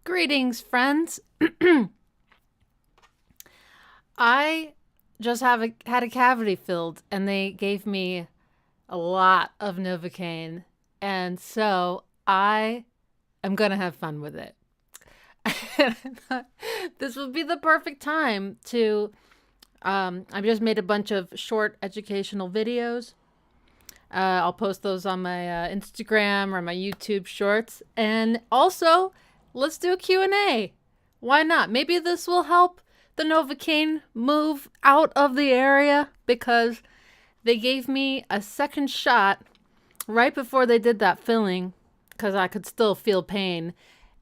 Greetings, friends. I just had a cavity filled, and they gave me a lot of Novocaine, and so I am gonna have fun with it. This would be the perfect time to. I've just made a bunch of short educational videos. I'll post those on my Instagram or my YouTube shorts, and also let's do a Q&A. Why not? Maybe this will help the Novocaine move out of the area because they gave me a second shot right before they did that filling because I could still feel pain.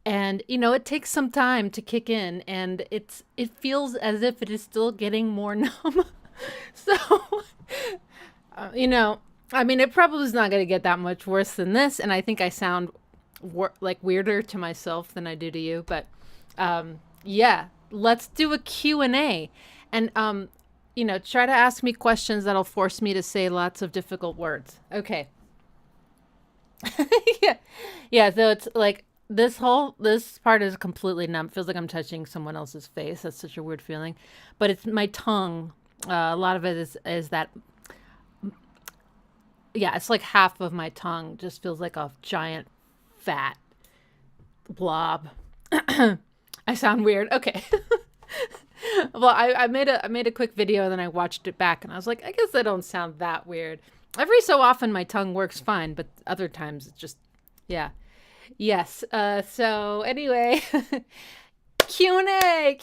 And it takes some time to kick in, and it feels as if it is still getting more numb. So, I mean, it probably is not going to get that much worse than this, and I think I sound like weirder to myself than I do to you. But yeah, let's do a Q&A, and try to ask me questions that'll force me to say lots of difficult words. Okay. Yeah. So it's like this part is completely numb. It feels like I'm touching someone else's face. That's such a weird feeling, but it's my tongue. A lot of it is that. Yeah, it's like half of my tongue just feels like a giant fat blob. I sound weird. Okay. Well, I made a quick video and then I watched it back and I was like, I guess I don't sound that weird. Every so often my tongue works fine, but other times it's just, yeah. Yes. So anyway, Q&A.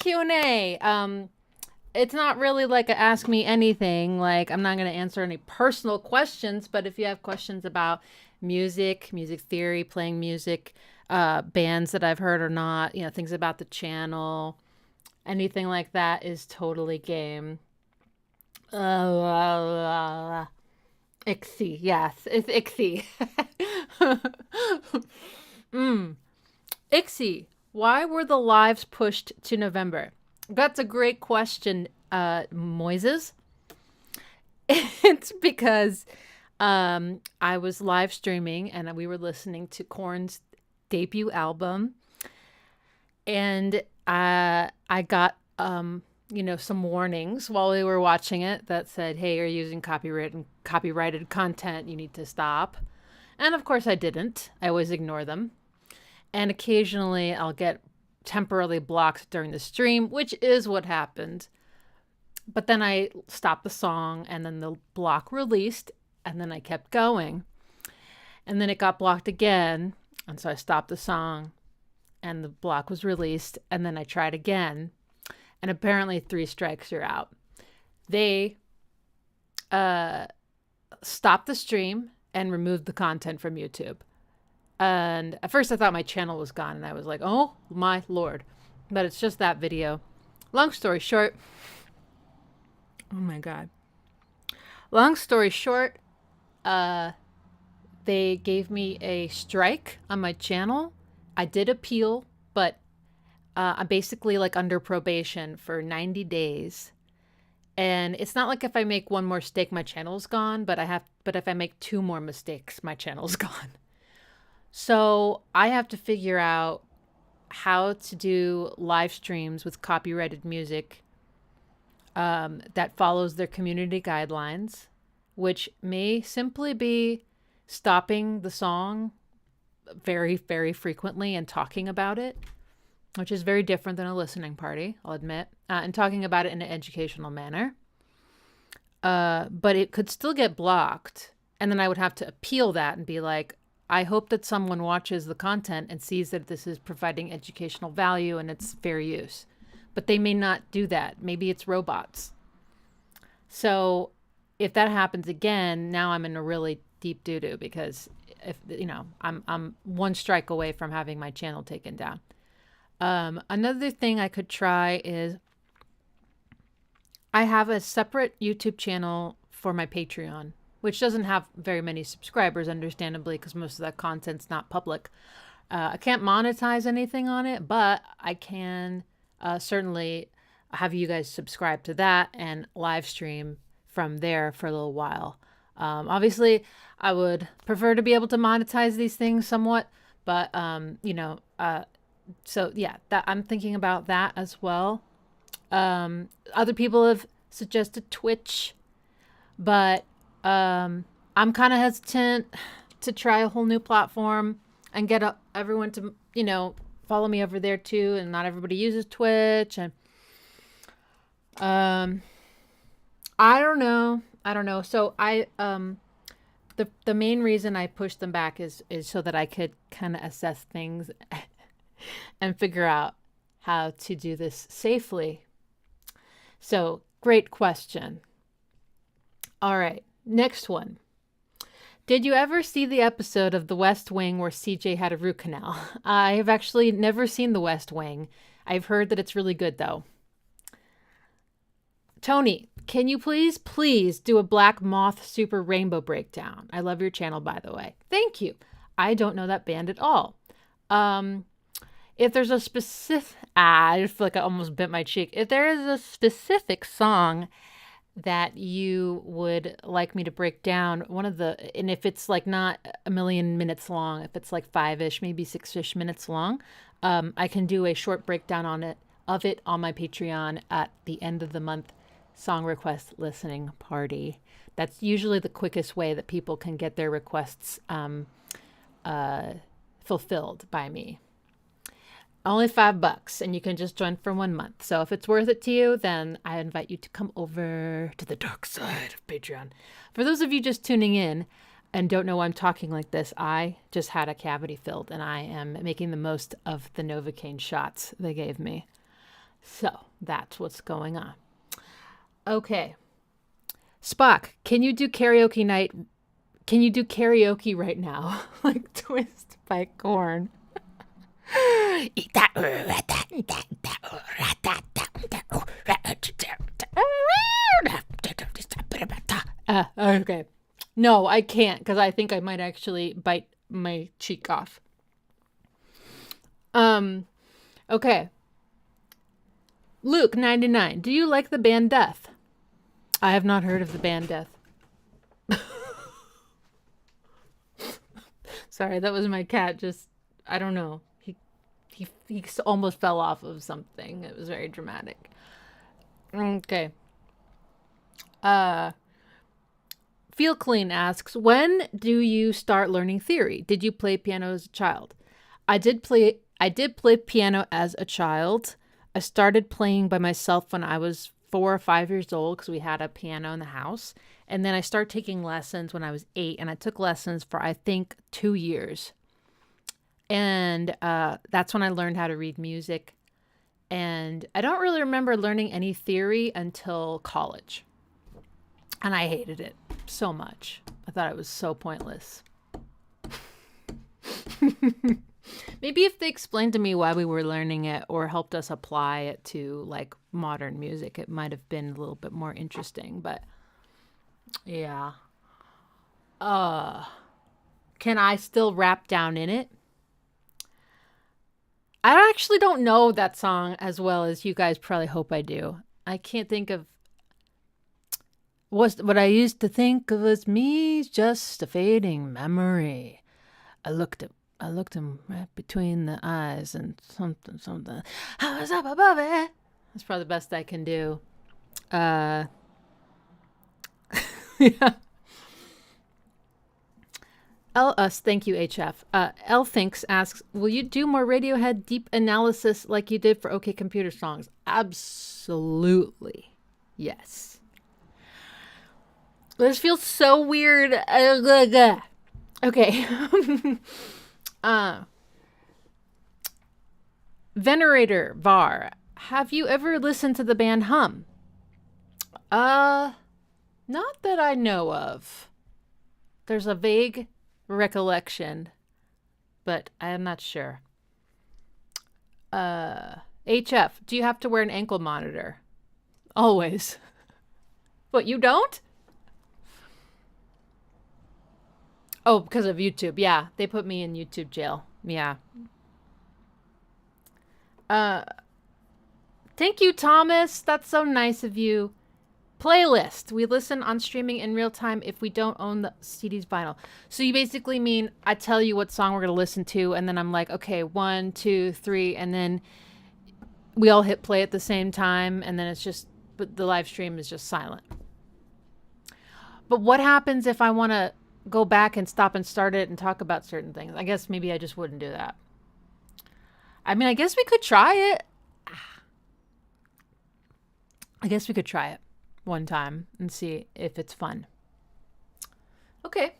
It's not really like a ask me anything. Like, I'm not going to answer any personal questions, but if you have questions about music theory, playing music, bands that I've heard or not, things about the channel, anything like that is totally game. Ixy. Yes, it's Ixy. Ixy. Why were the lives pushed to November? That's a great question, Moises. It's because I was live streaming and we were listening to Korn's debut album, and I got some warnings while we were watching it that said, "Hey, you're using copyrighted content. You need to stop." And of course, I didn't. I always ignore them, and occasionally I'll get temporarily blocked during the stream, which is what happened. But then I stopped the song and then the block released and then I kept going. And then it got blocked again. And so I stopped the song and the block was released and then I tried again. And apparently 3 strikes, you're out. They stopped the stream and removed the content from YouTube. And at first I thought my channel was gone and I was like, oh my Lord. But it's just that video. Long story short. Oh my God. Long story short, they gave me a strike on my channel. I did appeal, but I'm basically like under probation for 90 days. And it's not like if I make one more mistake, my channel's gone, but if I make 2 more mistakes, my channel's gone. So I have to figure out how to do live streams with copyrighted music that follows their community guidelines, which may simply be stopping the song very, very frequently and talking about it, which is very different than a listening party, I'll admit, and talking about it in an educational manner. But it could still get blocked. And then I would have to appeal that and be like, I hope that someone watches the content and sees that this is providing educational value and it's fair use. But they may not do that. Maybe it's robots. So if that happens again, now I'm in a really deep doo-doo because if I'm 1 strike away from having my channel taken down. Another thing I could try is I have a separate YouTube channel for my Patreon, which doesn't have very many subscribers, understandably, because most of that content's not public. I can't monetize anything on it, but I can certainly have you guys subscribe to that and live stream from there for a little while. Obviously, I would prefer to be able to monetize these things somewhat, but So yeah, that I'm thinking about that as well. Other people have suggested Twitch, but I'm kind of hesitant to try a whole new platform and get everyone to, follow me over there too. And not everybody uses Twitch. And um, I don't know. I don't know. So the main reason I pushed them back is so that I could kind of assess things and figure out how to do this safely. So, great question. All right, next one. Did you ever see the episode of The West Wing where CJ had a root canal? I have actually never seen The West Wing. I've heard that it's really good though. Tony, can you please do a Black Moth Super Rainbow breakdown? I love your channel, by the way. Thank you. I don't know that band at all. If there's a specific, I just feel like I almost bit my cheek. If there is a specific song that you would like me to break down, and if it's like not a million minutes long, if it's like 5-ish, maybe 6-ish minutes long, I can do a short breakdown of it on my Patreon at the end of the month song request listening party. That's usually the quickest way that people can get their requests fulfilled by me. Only $5, and you can just join for 1 month. So if it's worth it to you, then I invite you to come over to the dark side of Patreon. For those of you just tuning in and don't know why I'm talking like this, I just had a cavity filled, and I am making the most of the Novocaine shots they gave me. So that's what's going on. Okay. Spock, can you do karaoke night? Can you do karaoke right now? Like Twist by Korn. Okay. No, I can't because I think I might actually bite my cheek off. Okay. Luke 99. Do you like the band Death? I have not heard of the band Death. Sorry, that was my cat just, I don't know. He almost fell off of something. It was very dramatic. Okay. Feel Clean asks, when do you start learning theory? Did you play piano as a child? I did play piano as a child. I started playing by myself when I was 4 or 5 years old because we had a piano in the house. And then I started taking lessons when I was 8, and I took lessons for, I think, 2 years. And that's when I learned how to read music. And I don't really remember learning any theory until college. And I hated it so much. I thought it was so pointless. Maybe if they explained to me why we were learning it or helped us apply it to like modern music, it might have been a little bit more interesting. But yeah. Can I still rap down in it? I actually don't know that song as well as you guys probably hope I do. I can't think of what I used to think of as me, just a fading memory. I looked him right between the eyes and something. I was up above it. That's probably the best I can do. Yeah. Thank you, HF. L Thinks asks, will you do more Radiohead deep analysis like you did for OK Computer songs? Absolutely. Yes. This feels so weird. Okay. Venerator Var, have you ever listened to the band Hum? Not that I know of. There's a vague recollection, but I am not sure. HF, do you have to wear an ankle monitor? Always. What, you don't? Oh, because of YouTube. Yeah, they put me in YouTube jail. Yeah. Thank you, Thomas. That's so nice of you. Playlist. We listen on streaming in real time if we don't own the CD's vinyl. So you basically mean I tell you what song we're going to listen to, and then I'm like, okay, 1, 2, 3, and then we all hit play at the same time, and then it's just, but the live stream is just silent. But what happens if I want to go back and stop and start it and talk about certain things? I guess maybe I just wouldn't do that. I mean, I guess we could try it. I guess we could try it one time and see if it's fun. Okay.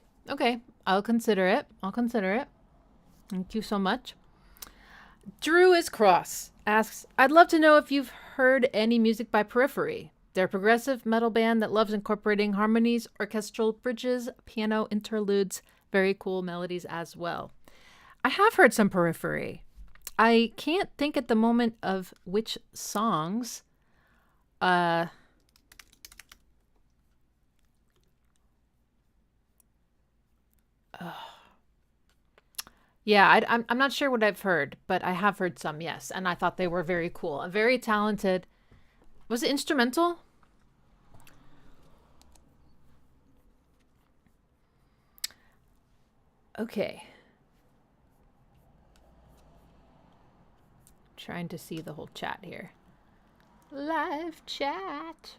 I'll consider it. Thank you so much. Drew is Cross asks, I'd love to know if you've heard any music by Periphery. They're a progressive metal band that loves incorporating harmonies, orchestral bridges, piano interludes, very cool melodies as well. I have heard some Periphery. I can't think at the moment of which songs. Yeah, I'm not sure what I've heard, but I have heard some, yes. And I thought they were very cool. Very talented. Was it instrumental? Okay. Trying to see the whole chat here. Live chat.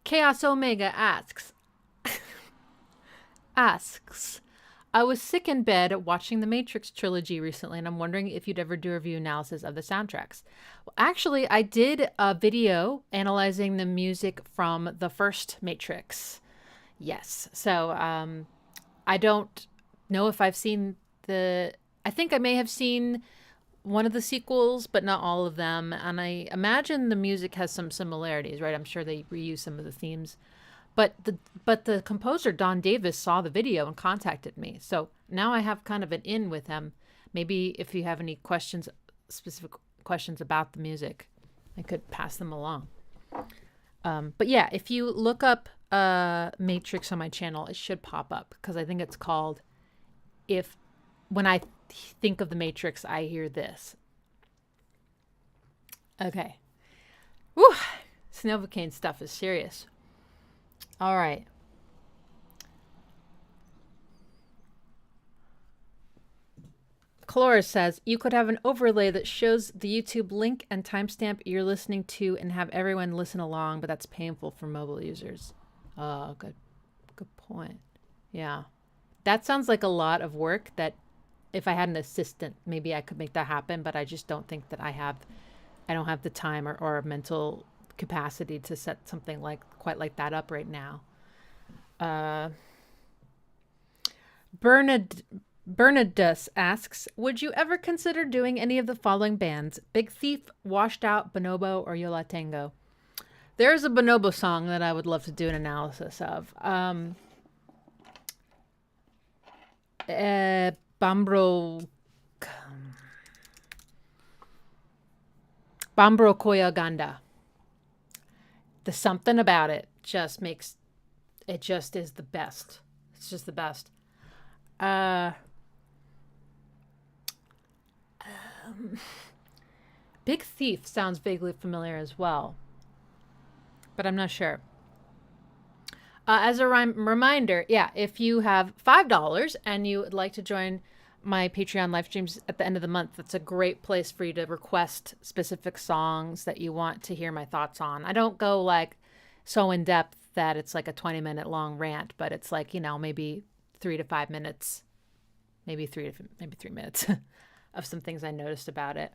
Chaos Omega asks, I was sick in bed watching the Matrix trilogy recently, and I'm wondering if you'd ever do a review analysis of the soundtracks. Well, actually, I did a video analyzing the music from the first Matrix. Yes. So I don't know if I've seen I think I may have seen one of the sequels, but not all of them. And I imagine the music has some similarities, right? I'm sure they reuse some of the themes. But the composer, Don Davis, saw the video and contacted me. So now I have kind of an in with him. Maybe if you have any questions, specific questions about the music, I could pass them along. But yeah, if you look up Matrix on my channel, it should pop up, because I think it's called When I Think of the Matrix, I Hear This. Okay. Woo! This Novocaine stuff is serious. All right. Cloris says, you could have an overlay that shows the YouTube link and timestamp you're listening to and have everyone listen along, but that's painful for mobile users. Oh, good point. Yeah. That sounds like a lot of work that if I had an assistant, maybe I could make that happen, but I just don't think that I don't have the time or mental capacity to set something quite like that up right now. Bernadus asks, would you ever consider doing any of the following bands? Big Thief, Washed Out, Bonobo, or Yo La Tengo? There's a Bonobo song that I would love to do an analysis of. Bambro Koyaganda. The something about it just is the best. It's just the best. Big Thief sounds vaguely familiar as well, but I'm not sure. As a reminder, yeah, if you have $5 and you would like to join my Patreon live streams at the end of the month, that's a great place for you to request specific songs that you want to hear my thoughts on. I don't go so in depth that it's like a 20-minute long rant, but it's maybe 3 to 5 minutes, maybe 3 minutes of some things I noticed about it.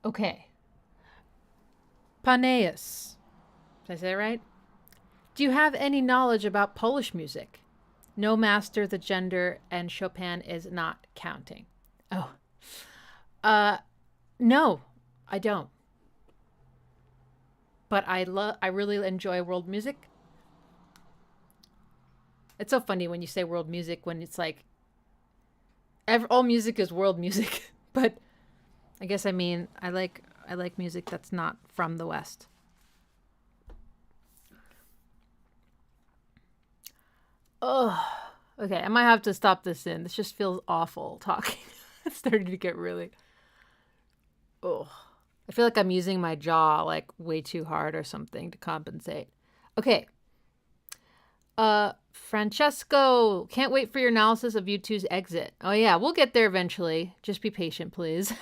Okay. Paneus. Did I say it right? Do you have any knowledge about Polish music? No master, the gender, and Chopin is not counting. Oh. No, I don't. But I really enjoy world music. It's so funny when you say world music, when it's like all music is world music. But I guess I mean I like music that's not from the West. Oh, okay. I might have to stop this in. This just feels awful talking. It's starting to get really. Oh, I feel like I'm using my jaw like way too hard or something to compensate. Okay. Francesco, can't wait for your analysis of U2's Exit. Oh yeah, we'll get there eventually. Just be patient, please.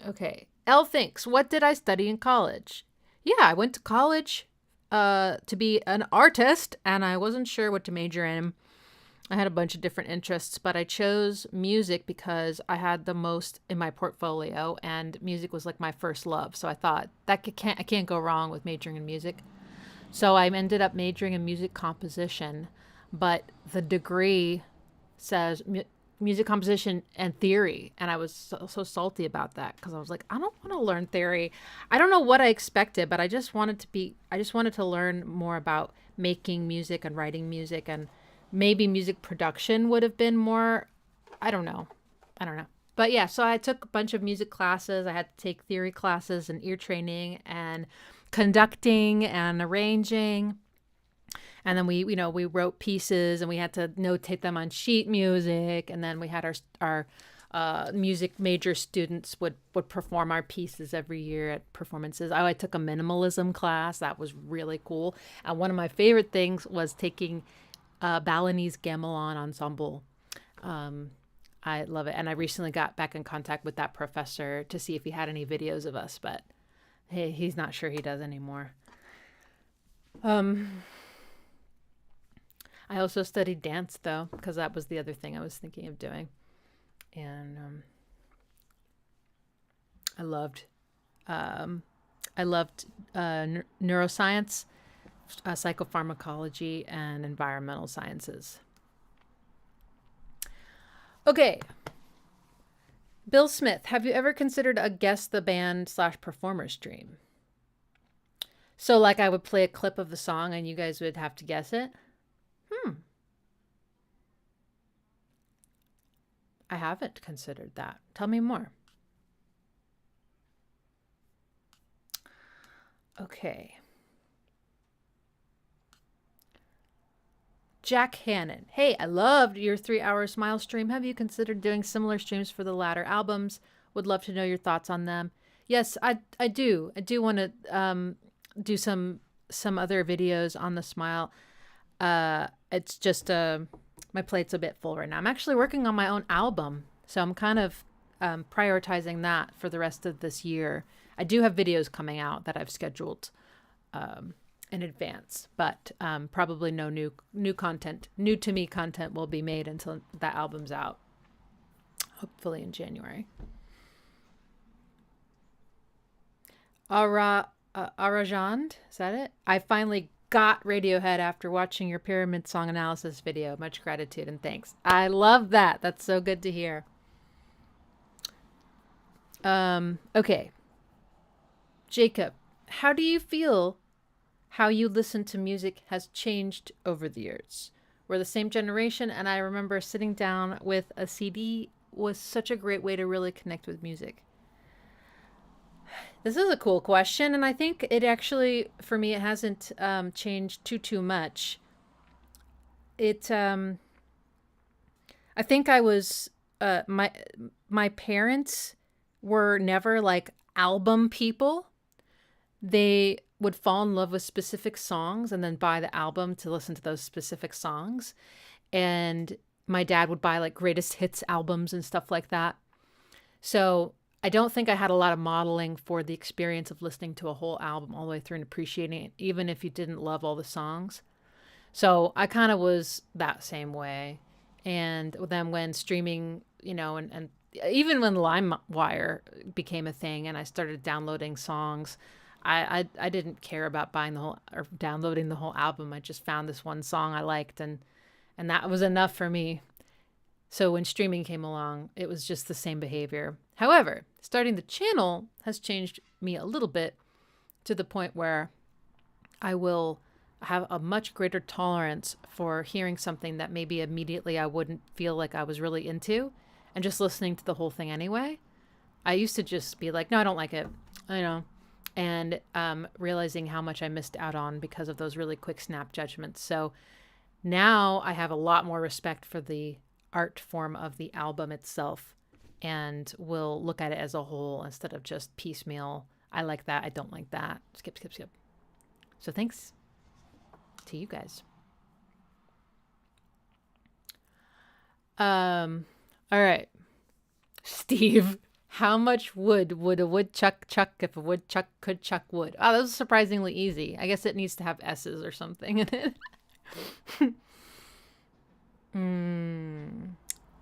Okay. L thinks, what did I study in college? Yeah, I went to college to be an artist, and I wasn't sure what to major in. I had a bunch of different interests, but I chose music because I had the most in my portfolio, and music was like my first love. So I thought I can't go wrong with majoring in music. So I ended up majoring in music composition, but the degree says music composition and theory, and I was so salty about that because I was like, I don't want to learn theory. I don't know what I expected, but I just wanted to learn more about making music and writing music, and maybe music production would have been more. I don't know. I don't know. But yeah, so I took a bunch of music classes. I had to take theory classes and ear training and conducting and arranging. And then we wrote pieces and we had to notate them on sheet music. And then we had our music major students would perform our pieces every year at performances. I took a minimalism class. That was really cool. And one of my favorite things was taking Balinese gamelan ensemble. I love it. And I recently got back in contact with that professor to see if he had any videos of us, but hey, he's not sure he does anymore. Um, I also studied dance though, because that was the other thing I was thinking of doing. And I loved, um, I loved neuroscience, psychopharmacology, and environmental sciences. Okay, Bill Smith, have you ever considered a guess the band slash performer stream? So, like, I would play a clip of the song and you guys would have to guess it? Hmm, I haven't considered that. Tell me more. Okay. Jack Hannon. Hey, I loved your 3 hour smile stream. Have you considered doing similar streams for the latter albums? Would love to know your thoughts on them. Yes, I do. I do want to do some other videos on the smile. It's just my plate's a bit full right now. I'm actually working on my own album, so I'm kind of prioritizing that for the rest of this year. I do have videos coming out that I've scheduled um, in advance, but probably no new content, new to me content will be made until that album's out, hopefully in January. Arajand, is that it? I finally got Radiohead after watching your pyramid song analysis video. Much gratitude and thanks. I love that. That's so good to hear. Okay. Jacob, how do you feel how you listen to music has changed over the years? We're the same generation, and I remember sitting down with a CD was such a great way to really connect with music. This is a cool question, and I think it actually, for me, it hasn't changed too much. It, I think I was, my parents were never like album people. They would fall in love with specific songs and then buy the album to listen to those specific songs. And my dad would buy like greatest hits albums and stuff like that. So I don't think I had a lot of modeling for the experience of listening to a whole album all the way through and appreciating it, even if you didn't love all the songs. So I kind of was that same way. And then when streaming, and even when LimeWire became a thing and I started downloading songs, I didn't care about buying the whole or downloading the whole album. I just found this one song I liked, and that was enough for me. So when streaming came along, it was just the same behavior. However, starting the channel has changed me a little bit to the point where I will have a much greater tolerance for hearing something that maybe immediately I wouldn't feel like I was really into and just listening to the whole thing anyway. I used to just be like, no, I don't like it. I know. and realizing how much I missed out on because of those really quick snap judgments. So now I have a lot more respect for the art form of the album itself and will look at it as a whole instead of just piecemeal. I like that. I don't like that. Skip, skip, skip. So thanks to you guys. All right. Steve, how much wood would a woodchuck chuck if a woodchuck could chuck wood? Oh, that was surprisingly easy. I guess it needs to have S's or something in it.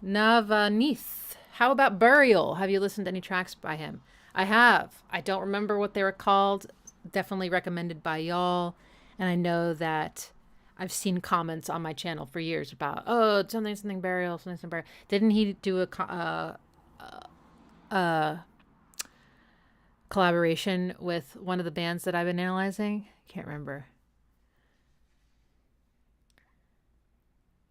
Navaneeth. How about Burial? Have you listened to any tracks by him? I have. I don't remember what they were called. Definitely recommended by y'all. And I know that I've seen comments on my channel for years about, oh, something Burial, something Burial. Didn't he do a collaboration with one of the bands that I've been analyzing? Can't remember.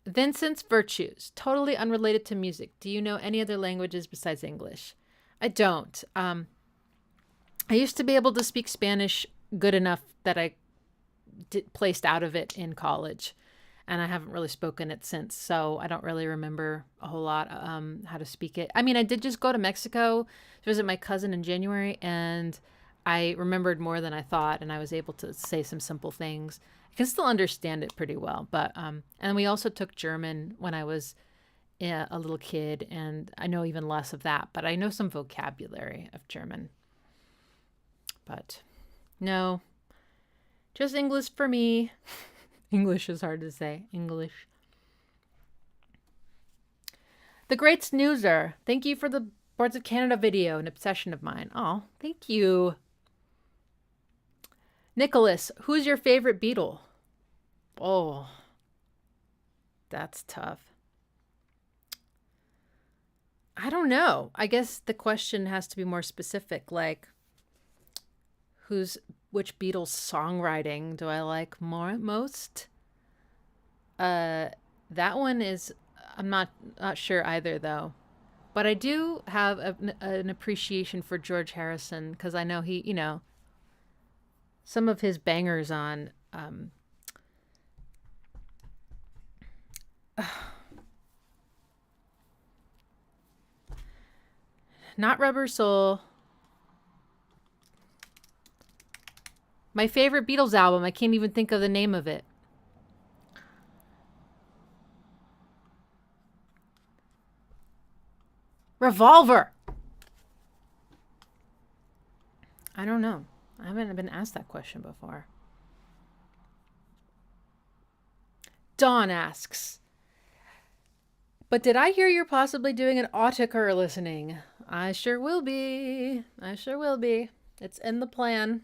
Vincent's Virtues, totally unrelated to music. Do you know any other languages besides English? I don't. I used to be able to speak Spanish good enough that I placed out of it in college, and I haven't really spoken it since, so I don't really remember a whole lot how to speak it. I mean, I did just go to Mexico to visit my cousin in January, and I remembered more than I thought, and I was able to say some simple things. I can still understand it pretty well, but and we also took German when I was a little kid, and I know even less of that, but I know some vocabulary of German. But no, just English for me. English is hard to say. English. The Great Snoozer. Thank you for the Boards of Canada video, an obsession of mine. Oh, thank you. Nicholas, who's your favorite Beatle? Oh, that's tough. I don't know. I guess the question has to be more specific, like which Beatles songwriting do I like most? That one is, I'm not sure either though. But I do have an appreciation for George Harrison because I know he, some of his bangers on not Rubber Soul. My favorite Beatles album, I can't even think of the name of it. Revolver. I don't know. I haven't been asked that question before. Dawn asks, but did I hear you're possibly doing an Autiker listening? I sure will be. I sure will be. It's in the plan.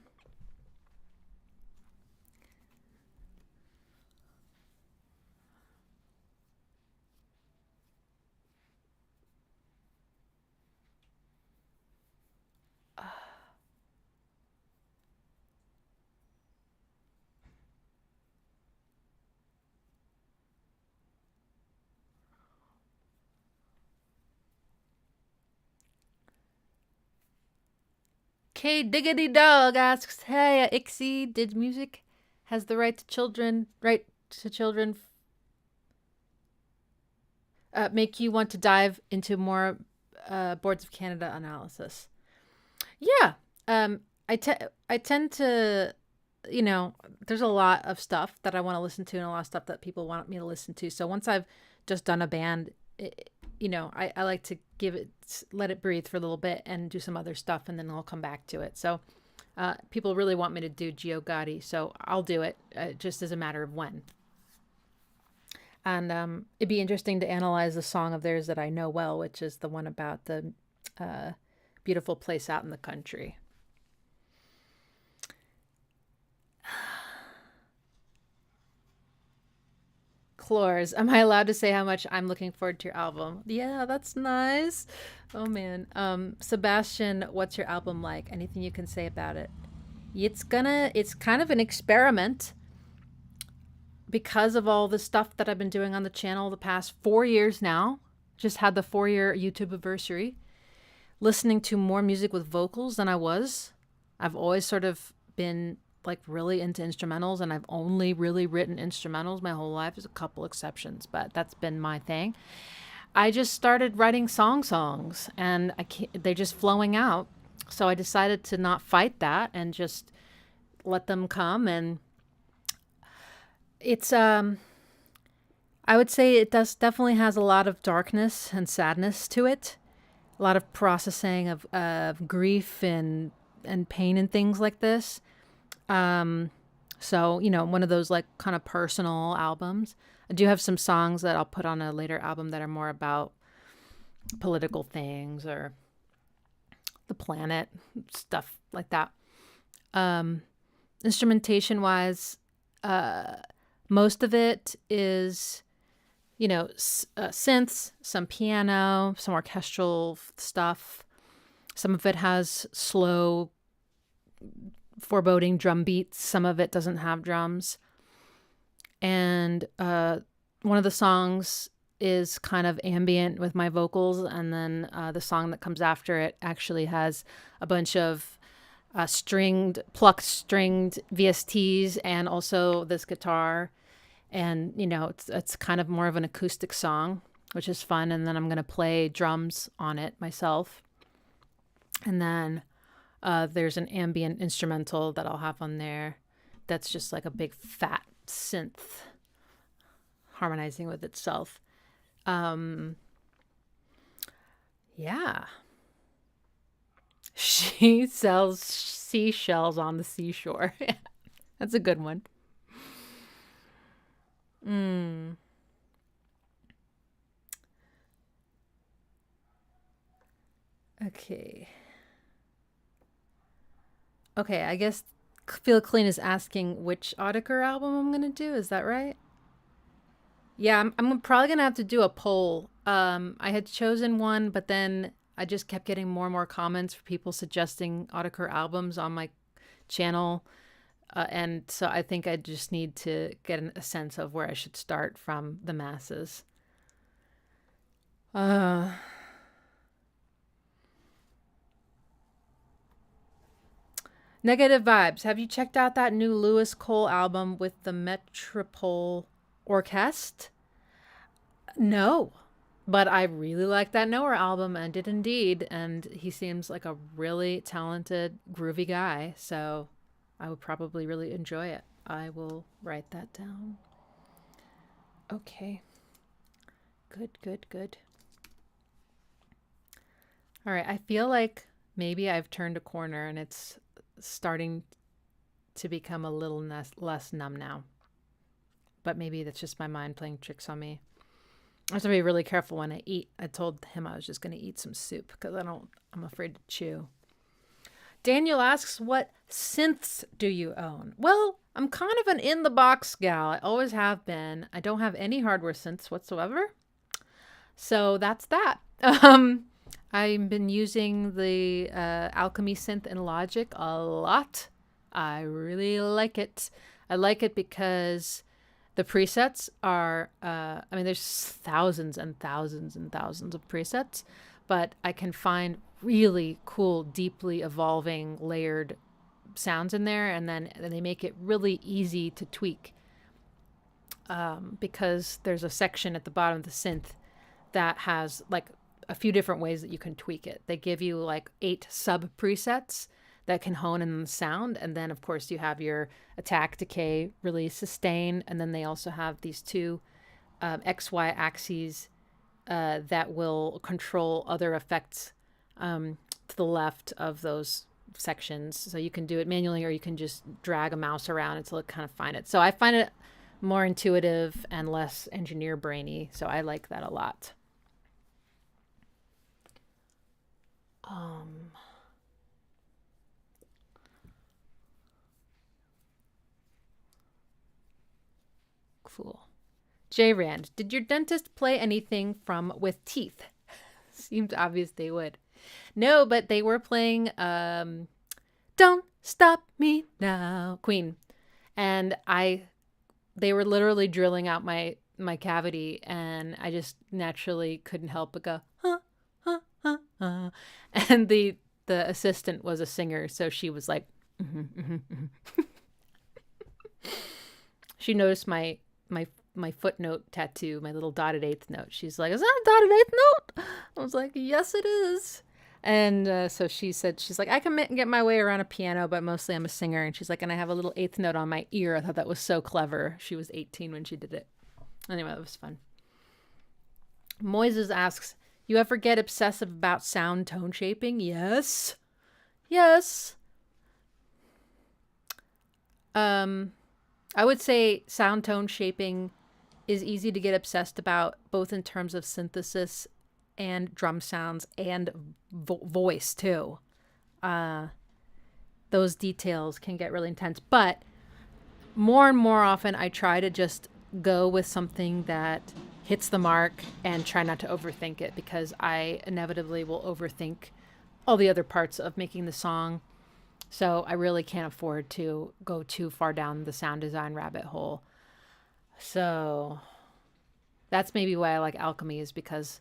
K Diggity Dog asks, hey, Ixie, did music has the right to children make you want to dive into more Boards of Canada analysis? Yeah. I tend to, there's a lot of stuff that I want to listen to and a lot of stuff that people want me to listen to. So once I've just done a band, I like to let it breathe for a little bit and do some other stuff, and then I'll come back to it. So people really want me to do Gio Gotti, so I'll do it just as a matter of when. And it'd be interesting to analyze the song of theirs that I know well, which is the one about the beautiful place out in the country. Clores, am I allowed to say how much I'm looking forward to your album? Yeah, that's nice. Oh man. Sebastian, what's your album like? Anything you can say about it? It's kind of an experiment because of all the stuff that I've been doing on the channel the past 4 years now. Just had the 4-year YouTube anniversary. Listening to more music with vocals than I was I've always sort of been like really into instrumentals, and I've only really written instrumentals my whole life. There's a couple exceptions, but that's been my thing. I just started writing songs, and they're just flowing out. So I decided to not fight that and just let them come. And it's I would say it does definitely has a lot of darkness and sadness to it. A lot of processing of grief and pain and things like this. Um, so, one of those like kind of personal albums. I do have some songs that I'll put on a later album that are more about political things or the planet, stuff like that. Um, Instrumentation wise, uh, most of it is, synths, some piano, some orchestral stuff. Some of it has slow, foreboding drum beats. Some of it doesn't have drums. And one of the songs is kind of ambient with my vocals, and then the song that comes after it actually has a bunch of plucked stringed VSTs and also this guitar. And it's kind of more of an acoustic song, which is fun. And then I'm going to play drums on it myself. And then there's an ambient instrumental that I'll have on there that's just like a big fat synth harmonizing with itself. Yeah. She sells seashells on the seashore. That's a good one. Mm. Okay. Okay, I guess Feel Clean is asking which Autiker album I'm gonna do. Is that right? Yeah, I'm probably gonna have to do a poll. I had chosen one, but then I just kept getting more and more comments for people suggesting Autiker albums on my channel. And so I think I just need to get a sense of where I should start from the masses. Uh, Negative Vibes. Have you checked out that new Lewis Cole album with the Metropole Orchestra? No, but I really like that Nowhere album and did indeed. And he seems like a really talented, groovy guy. So I would probably really enjoy it. I will write that down. Okay. Good, good, good. All right. I feel like maybe I've turned a corner and it's starting to become a little less numb now. But maybe that's just my mind playing tricks on me. I have to be really careful when I eat. I told him I was just going to eat some soup because I'm afraid to chew. Daniel asks, what synths do you own? Well, I'm kind of an in the box gal. I always have been. I don't have any hardware synths whatsoever. So that's that. I've been using the Alchemy synth in Logic a lot. I really like it. I like it because the presets are, there's thousands and thousands and thousands of presets, but I can find really cool, deeply evolving, layered sounds in there, and then they make it really easy to tweak because there's a section at the bottom of the synth that has like a few different ways that you can tweak it. They give you like 8 sub presets that can hone in the sound. And then, of course, you have your attack, decay, release, sustain. And then they also have these 2 XY axes that will control other effects to the left of those sections. So you can do it manually or you can just drag a mouse around until it kind of find it. So I find it more intuitive and less engineer brainy. So I like that a lot. Cool. J Rand, did your dentist play anything from With Teeth? Seemed obvious they would. No, but they were playing Don't Stop Me Now, Queen. And they were literally drilling out my cavity, and I just naturally couldn't help but go, huh, huh, huh, huh. And the assistant was a singer, so she was like, she noticed my footnote tattoo, my little dotted eighth note. She's like, "Is that a dotted eighth note?" I was like, "Yes, it is." And so she said, she's like, "I can get my way around a piano, but mostly I'm a singer." And she's like, "And I have a little eighth note on my ear." I thought that was so clever. She was 18 when she did it. Anyway, that was fun. Moises asks, "You ever get obsessive about sound tone shaping?" Yes. Yes. I would say sound tone shaping is easy to get obsessed about, both in terms of synthesis and drum sounds and voice too. Those details can get really intense, but more and more often I try to just go with something that hits the mark and try not to overthink it, because I inevitably will overthink all the other parts of making the song. So I really can't afford to go too far down the sound design rabbit hole. So that's maybe why I like Alchemy, is because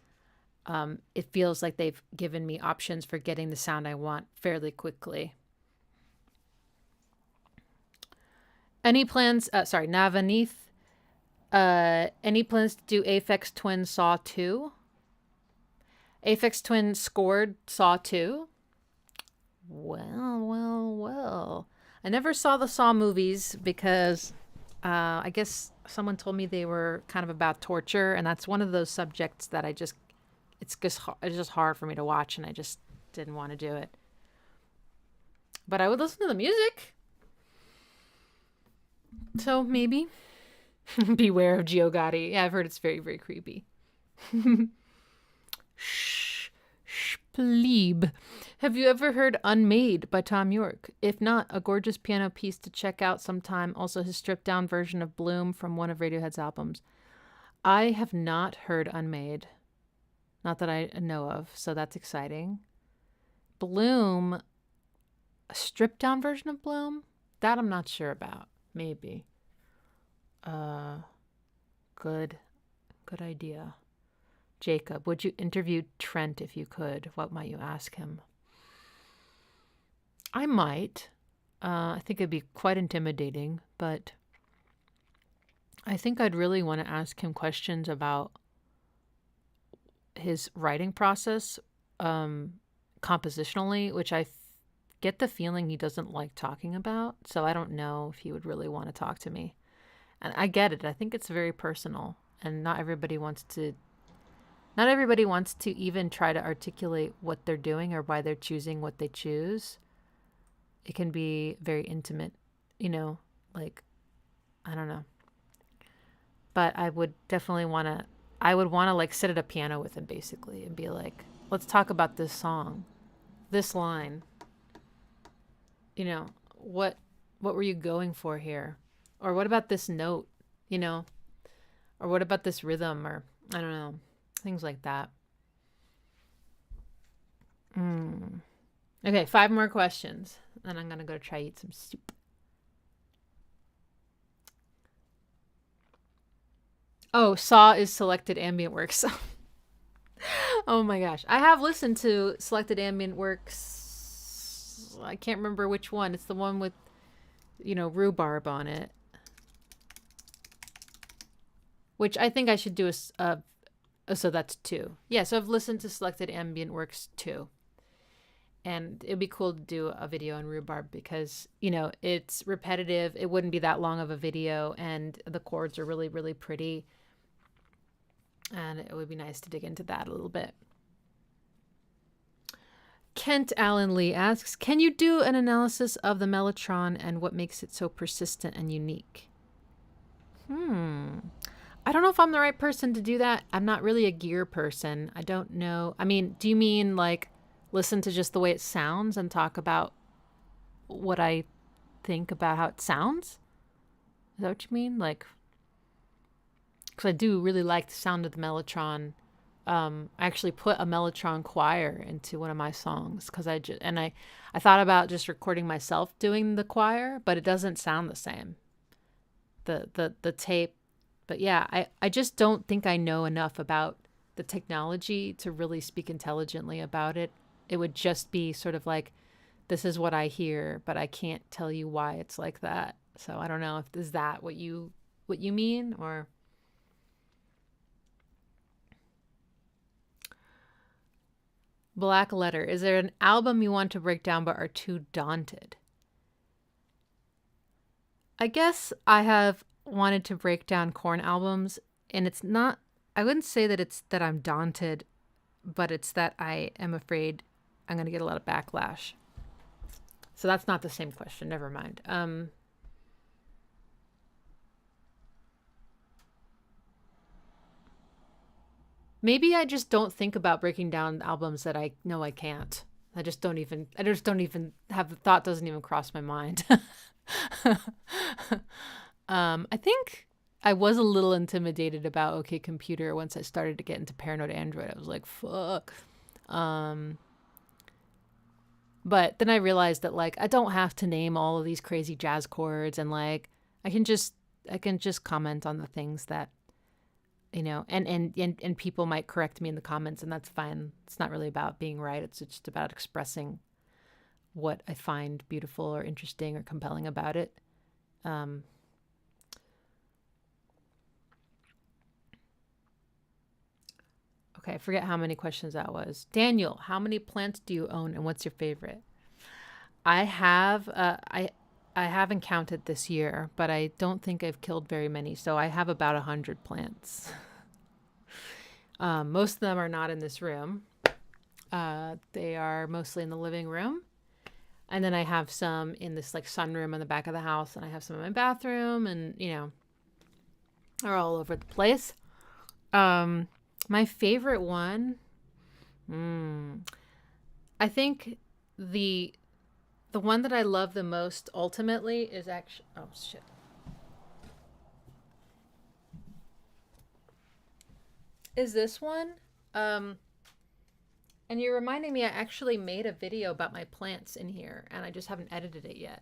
it feels like they've given me options for getting the sound I want fairly quickly. Any plans? Sorry, Navaneeth. Any plans to do Aphex Twin Saw 2? Aphex Twin scored Saw 2? Well. I never saw the Saw movies because I guess someone told me they were kind of about torture, and that's one of those subjects that it's just hard for me to watch, and I just didn't want to do it. But I would listen to the music. So maybe. Beware of Gio Gotti. Yeah, I've heard it's very, very creepy. Plebe. Have you ever heard Unmade by Tom York? If not, a gorgeous piano piece to check out sometime. Also his stripped down version of Bloom from one of Radiohead's albums. I have not heard Unmade. Not that I know of, so that's exciting. Bloom, a stripped down version of Bloom? That I'm not sure about. Maybe. Good idea. Jacob, would you interview Trent if you could? What might you ask him? I might. I think it'd be quite intimidating, but I think I'd really want to ask him questions about his writing process, compositionally, which I get the feeling he doesn't like talking about. So I don't know if he would really want to talk to me. And I get it. I think it's very personal, and not everybody wants to even try to articulate what they're doing or why they're choosing what they choose. It can be very intimate, like, I don't know. But I would definitely I would want to like sit at a piano with him basically and be like, let's talk about this song, this line. What were you going for here? Or what about this note, or what about this rhythm, or I don't know. Things like that. Okay, 5 more questions. Then I'm going to go try eat some soup. Oh, Saw is Selected Ambient Works. Oh my gosh. I have listened to Selected Ambient Works. I can't remember which one. It's the one with, rhubarb on it. Which I think I should do so that's 2. Yeah, so I've listened to Selected Ambient Works 2. And it'd be cool to do a video on rhubarb because, it's repetitive. It wouldn't be that long of a video, and the chords are really, really pretty. And it would be nice to dig into that a little bit. Kent Allen Lee asks, can you do an analysis of the mellotron and what makes it so persistent and unique? I don't know if I'm the right person to do that. I'm not really a gear person. I don't know. I mean, do you mean like listen to just the way it sounds and talk about what I think about how it sounds? Is that what you mean? Like, because I do really like the sound of the mellotron. I actually put a mellotron choir into one of my songs because I thought about just recording myself doing the choir, but it doesn't sound the same. The tape. But yeah, I just don't think I know enough about the technology to really speak intelligently about it It would just be sort of like, this is what I hear, but I can't tell you why it's like that. So I don't know if is that what you mean, or Black Letter. Is there an album you want to break down but are too daunted? I guess I have wanted to break down Korn albums, and it's not, I wouldn't say that it's that I'm daunted, but it's that I am afraid I'm going to get a lot of backlash. So that's not the same question. Never mind. Maybe I just don't think about breaking down albums that I know I can't. I just don't even have the thought doesn't even cross my mind. I think I was a little intimidated about OK Computer once I started to get into Paranoid Android. I was like, fuck. Um, but then I realized that like I don't have to name all of these crazy jazz chords, and like I can just comment on the things that and people might correct me in the comments, and that's fine. It's not really about being right. It's just about expressing what I find beautiful or interesting or compelling about it. Um, okay, I forget how many questions that was. Daniel, how many plants do you own, and what's your favorite? I have I haven't counted this year, but I don't think I've killed very many. So I have about 100 plants. Most of them are not in this room. They are mostly in the living room. And then I have some in this like sunroom on the back of the house, and I have some in my bathroom, and are all over the place. My favorite one, I think the one that I love the most ultimately is actually, oh shit. Is this one? And you're reminding me, I actually made a video about my plants in here, and I just haven't edited it yet.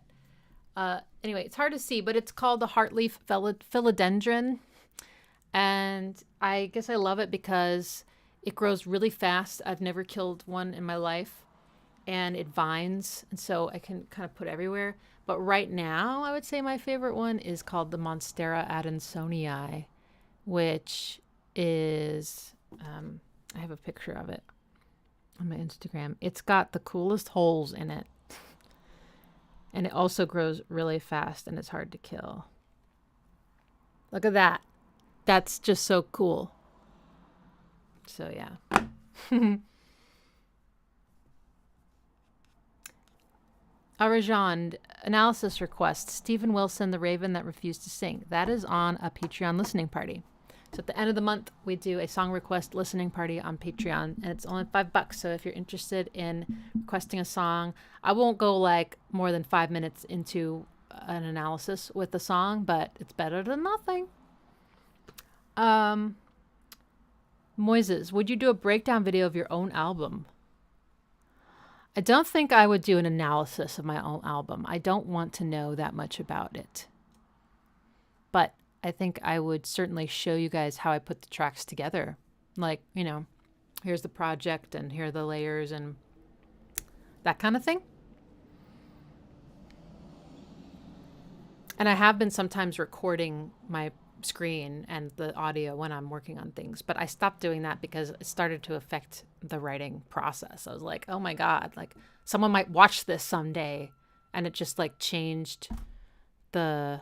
Anyway, it's hard to see, but it's called the Heartleaf Philodendron. And I guess I love it because it grows really fast. I've never killed one in my life. And it vines, and so I can kind of put everywhere. But right now, I would say my favorite one is called the Monstera adansonii, which is, I have a picture of it on my Instagram. It's got the coolest holes in it. And it also grows really fast, and it's hard to kill. Look at that. That's just so cool. So yeah. Arajan, analysis request. Stephen Wilson, the Raven that refused to sing. That is on a Patreon listening party. So at the end of the month, we do a song request listening party on Patreon, and it's only $5. So if you're interested in requesting a song, I won't go like more than 5 minutes into an analysis with the song, but it's better than nothing. Moises, would you do a breakdown video of your own album? I don't think I would do an analysis of my own album. I don't want to know that much about it. But I think I would certainly show you guys how I put the tracks together. Like, here's the project, and here are the layers, and that kind of thing. And I have been sometimes recording my screen and the audio when I'm working on things, but I stopped doing that because it started to affect the writing process. I was like, oh my God, like someone might watch this someday. And it just like changed it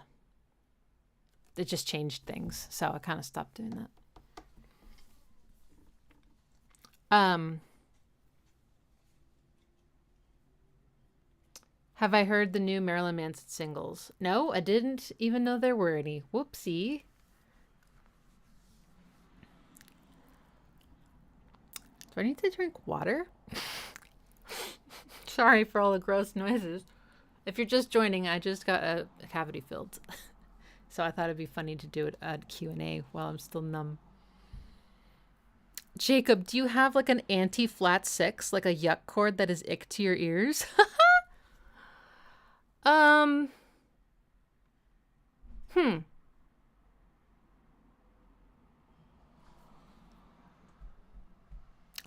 just changed things. So I kind of stopped doing that. Have I heard the new Marilyn Manson singles? No, I didn't even know there were any. Whoopsie. Do I need to drink water? Sorry for all the gross noises. If you're just joining, I just got a cavity filled. So I thought it'd be funny to do it at Q&A while I'm still numb. Jacob, do you have like an anti-flat 6, like a yuck cord that is ick to your ears? I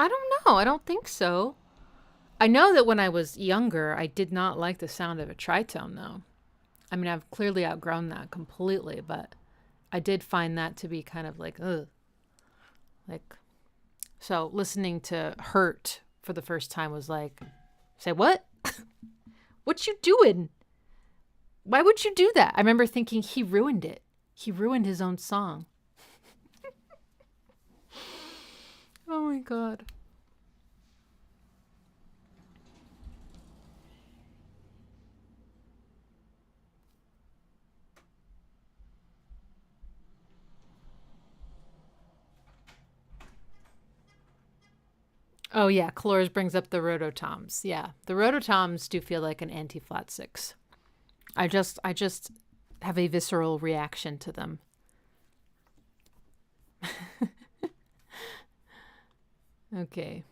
don't know. I don't think so. I know that when I was younger, I did not like the sound of a tritone, though. I mean, I've clearly outgrown that completely, but I did find that to be kind of like, ugh. Like, so listening to Hurt for the first time was like, say, what? What you doing? Why would you do that? I remember thinking he ruined it. He ruined his own song. Oh my God. Oh yeah, Colores brings up the rototoms. Yeah, the rototoms do feel like an anti-flat six. I just have a visceral reaction to them. Okay.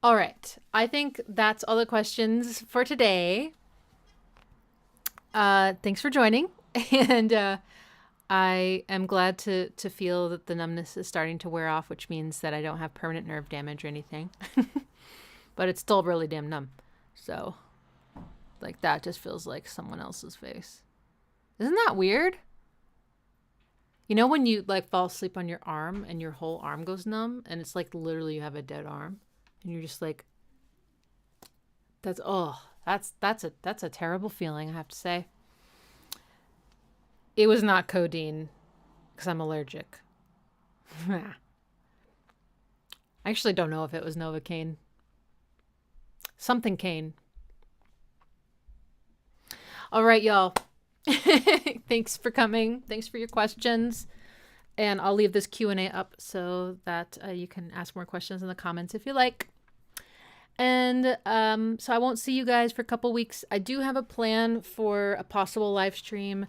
All right. I think that's all the questions for today. Thanks for joining, and I am glad to feel that the numbness is starting to wear off, which means that I don't have permanent nerve damage or anything. But it's still really damn numb. So, like, that just feels like someone else's face. Isn't that weird? You know when you like fall asleep on your arm and your whole arm goes numb and it's like literally you have a dead arm and you're just like that's a terrible feeling, I have to say. It was not codeine because I'm allergic. I actually don't know if it was Novocaine. Something cane. All right, y'all. Thanks for coming. Thanks for your questions. And I'll leave this Q&A up so that you can ask more questions in the comments if you like. And so I won't see you guys for a couple weeks. I do have a plan for a possible live stream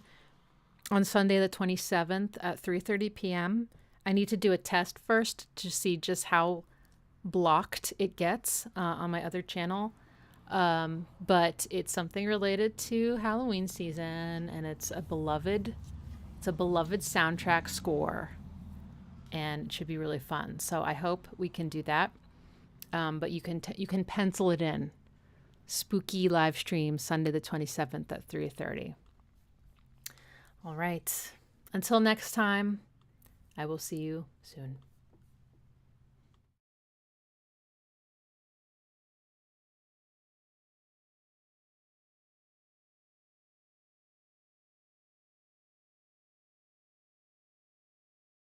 on Sunday the 27th at 3:30 p.m. I need to do a test first to see just how blocked it gets on my other channel. But it's something related to Halloween season, and it's a beloved soundtrack score, and it should be really fun. So I hope we can do that. But you can pencil it in. Spooky live stream Sunday the 27th at 3:30. All right. Until next time, I will see you soon.